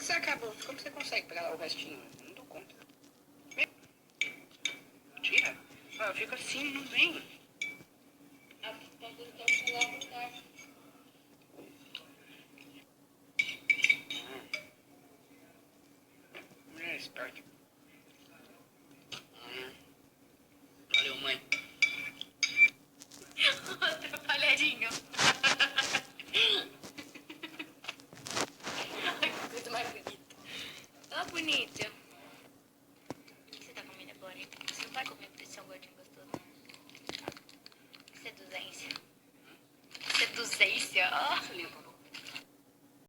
Você acabou. Como você consegue pegar o restinho? Eu não dou conta. Tira. Ah, eu fico assim, não vem. É esperto. Valeu, mãe. Outro palhadinho. Ai, que coisa mais bonita. Ó, bonita. O que você tá comendo agora, hein? Você não vai comer porque você é um gordinho gostoso. Seduzência. Seduzência. Ó.